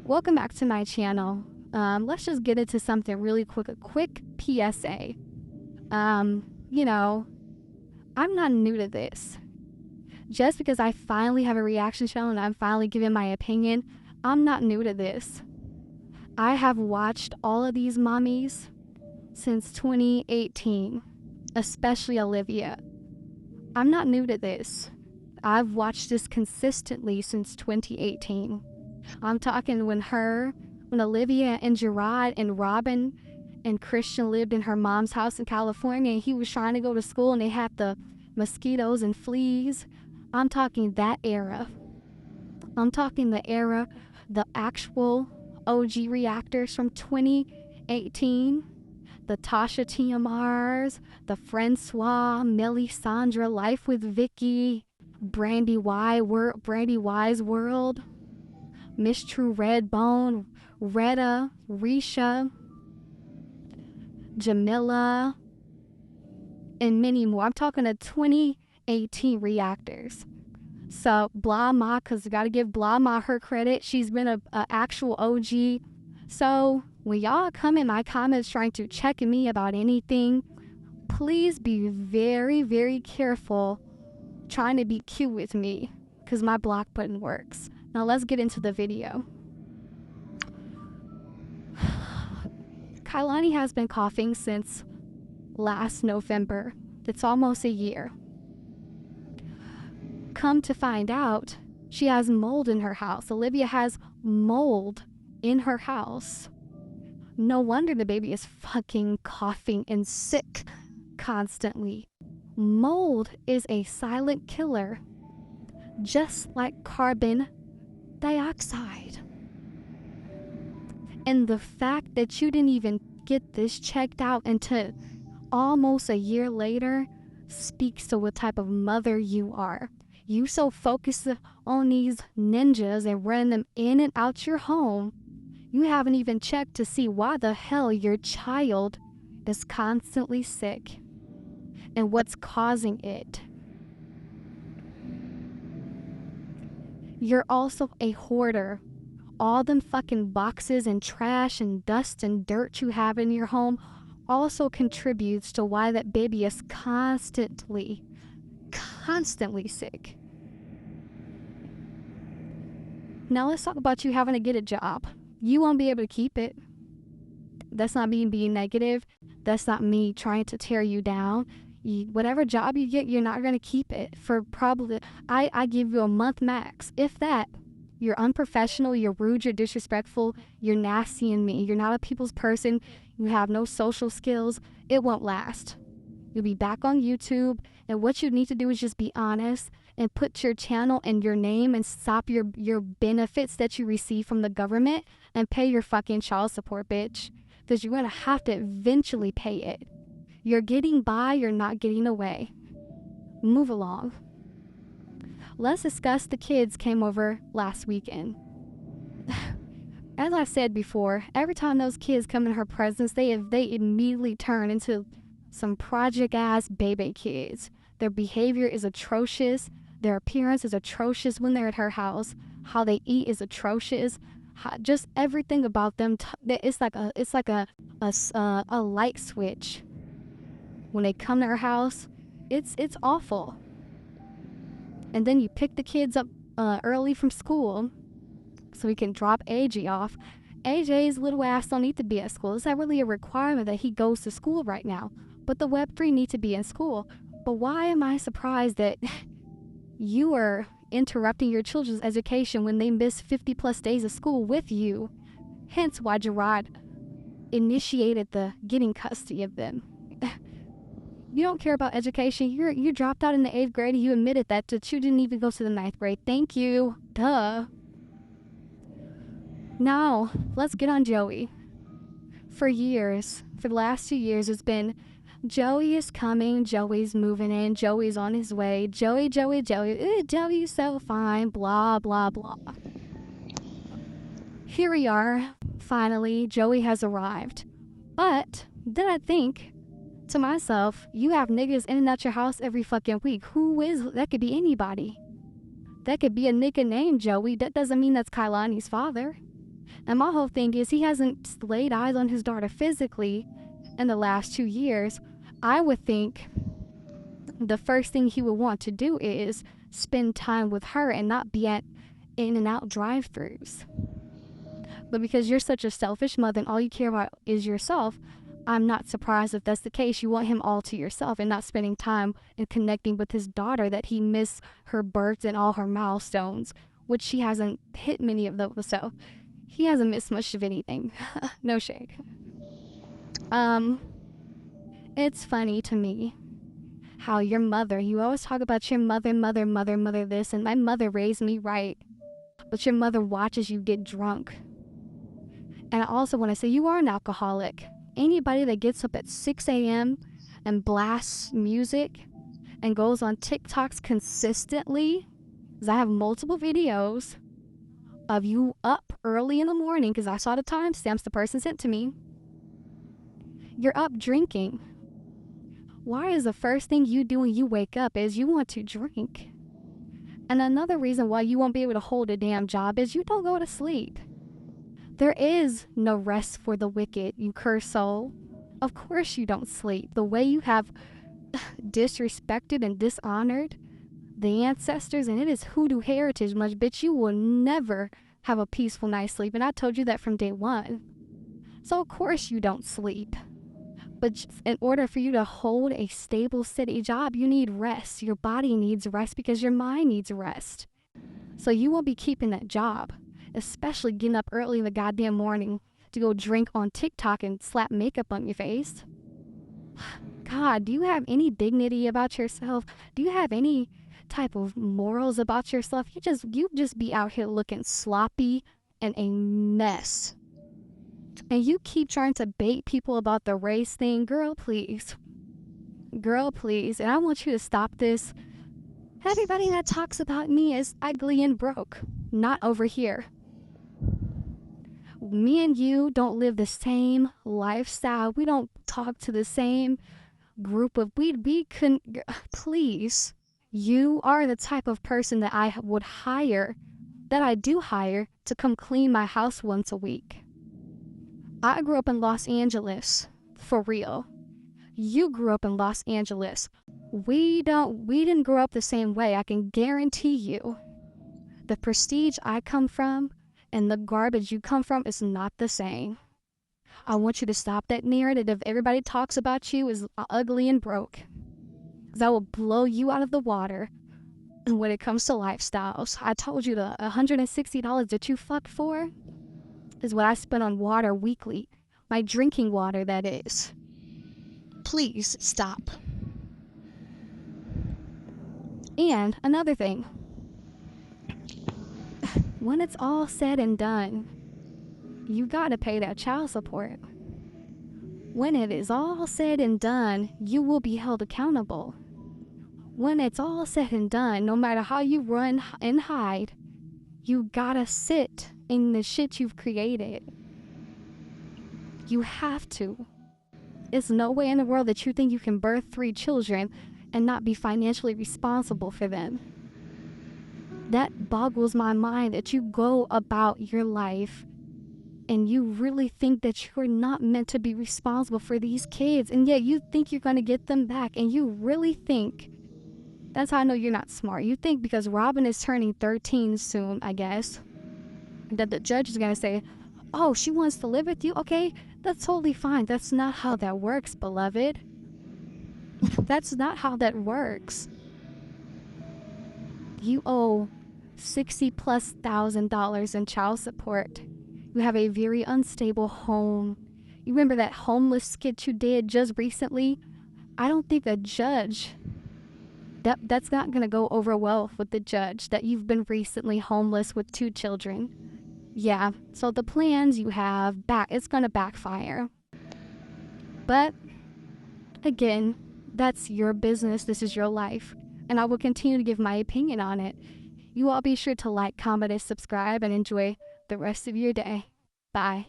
Welcome back to my channel. Let's just get into something really quick. A quick PSA. You know, I'm not new to this. Just because I finally have a reaction channel and I'm finally giving my opinion, I'm not new to this. I have watched all of these mommies since 2018, especially Olivia. I'm not new to this. I've watched this consistently since 2018. I'm talking when Olivia and Gerard and Robin and Christian lived in her mom's house in California, and he was trying to go to school and they had the mosquitoes and fleas. I'm talking that era. I'm talking the era, the actual OG reactors from 2018. The Tasha TMRs, the Francois, Millie Sandra, Life with Vicky, Brandy Wise World, Miss True Redbone, Retta, Risha, Jamila, and many more. I'm talking to 2018 reactors. So Blah Ma, because you got to give Blah Ma her credit. She's been a actual OG. So when y'all come in my comments trying to check me about anything, please be very, very careful trying to be cute with me, because my block button works. Now let's get into the video. Kailani has been coughing since last November. It's almost a year. Come to find out, she has mold in her house. Olivia has mold in her house. No wonder the baby is fucking coughing and sick constantly. Mold is a silent killer, just like carbon dioxide. And the fact that you didn't even get this checked out until almost a year later speaks to what type of mother you are. You so focused on these ninjas and running them in and out your home, you haven't even checked to see why the hell your child is constantly sick and what's causing it. You're also a hoarder. All them fucking boxes and trash and dust and dirt you have in your home also contributes to why that baby is constantly sick. Now let's talk about you having to get a job. You won't be able to keep it. That's not me being negative. That's not me trying to tear you down. Whatever job you get, you're not going to keep it for probably, I give you a month max. If that, you're unprofessional, you're rude, you're disrespectful, you're nasty and mean, you're not a people's person, you have no social skills, it won't last. You'll be back on YouTube, and what you need to do is just be honest and put your channel and your name and stop your benefits that you receive from the government and pay your fucking child support, bitch. Because you're going to have to eventually pay it. You're getting by, you're not getting away. Move along. Let's discuss the kids came over last weekend. As I said before, every time those kids come in her presence, they immediately turn into some project-ass baby kids. Their behavior is atrocious. Their appearance is atrocious when they're at her house. How they eat is atrocious. Just everything about them, it's like a light switch. When they come to her house, it's awful. And then you pick the kids up early from school so we can drop AJ off. AJ's little ass don't need to be at school. Is that really a requirement that he goes to school right now? But the Web3 need to be in school. But why am I surprised that you are interrupting your children's education when they miss 50 plus days of school with you? Hence why Gerard initiated the getting custody of them. You don't care about education. You dropped out in the 8th grade and you admitted that you didn't even go to the 9th grade. Thank you. Duh. Now, let's get on Joey. For the last 2 years, it's been Joey is coming, Joey's moving in, Joey's on his way, Joey's so fine, blah, blah, blah. Here we are. Finally, Joey has arrived. But then I think to myself, you have niggas in and out your house every fucking week. Who is, that could be anybody. That could be a nigga named Joey. That doesn't mean that's Kailani's father. And my whole thing is he hasn't laid eyes on his daughter physically in the last 2 years. I would think the first thing he would want to do is spend time with her and not be at in and out drive-throughs. But because you're such a selfish mother and all you care about is yourself, I'm not surprised if that's the case. You want him all to yourself and not spending time and connecting with his daughter, that he missed her births and all her milestones, which she hasn't hit many of those. So he hasn't missed much of anything. No shade. It's funny to me how your mother, you always talk about your mother this, and my mother raised me right. But your mother watches you get drunk. And I also want to say you are an alcoholic. Anybody that gets up at 6 a.m. and blasts music and goes on TikToks consistently, because I have multiple videos of you up early in the morning, because I saw the timestamps the person sent to me. You're up drinking. Why is the first thing you do when you wake up is you want to drink? And another reason why you won't be able to hold a damn job is you don't go to sleep. There is no rest for the wicked, you cursed soul. Of course you don't sleep. The way you have disrespected and dishonored the ancestors, and it is hoodoo heritage much, bitch, you will never have a peaceful night's sleep. And I told you that from day one. So of course you don't sleep. But in order for you to hold a stable, steady job, you need rest. Your body needs rest because your mind needs rest. So you won't be keeping that job, especially getting up early in the goddamn morning to go drink on TikTok and slap makeup on your face. God, do you have any dignity about yourself? Do you have any type of morals about yourself? You just be out here looking sloppy and a mess. And you keep trying to bait people about the race thing. Girl, please. Girl, please. And I want you to stop this. Everybody that talks about me is ugly and broke. Not over here. Me and you don't live the same lifestyle. We don't talk to the same group of... Please. You are the type of person that I would hire, that I do hire, to come clean my house once a week. I grew up in Los Angeles, for real. You grew up in Los Angeles. We didn't grow up the same way. I can guarantee you. The prestige I come from and the garbage you come from is not the same. I want you to stop that narrative. If everybody talks about you as ugly and broke, because I will blow you out of the water when it comes to lifestyles. I told you the $160 that you fucked for is what I spend on water weekly. My drinking water, that is. Please stop. And another thing. When it's all said and done, you gotta pay that child support. When it is all said and done, you will be held accountable. When it's all said and done, no matter how you run and hide, you gotta sit in the shit you've created. You have to. There's no way in the world that you think you can birth 3 children and not be financially responsible for them. That boggles my mind, that you go about your life and you really think that you're not meant to be responsible for these kids, and yet you think you're going to get them back, and you really think... That's how I know you're not smart. You think because Robin is turning 13 soon, I guess, that the judge is going to say, oh, she wants to live with you? Okay, that's totally fine. That's not how that works, beloved. That's not how that works. You owe $60,000+ in child support. You have a very unstable home. You remember that homeless skit you did just recently? I don't think a judge... That's not going to go over well with the judge, that you've been recently homeless with 2 children. Yeah, so the plans you have, it's going to backfire. But, again, that's your business. This is your life. And I will continue to give my opinion on it. You all be sure to like, comment, and subscribe, and enjoy the rest of your day. Bye.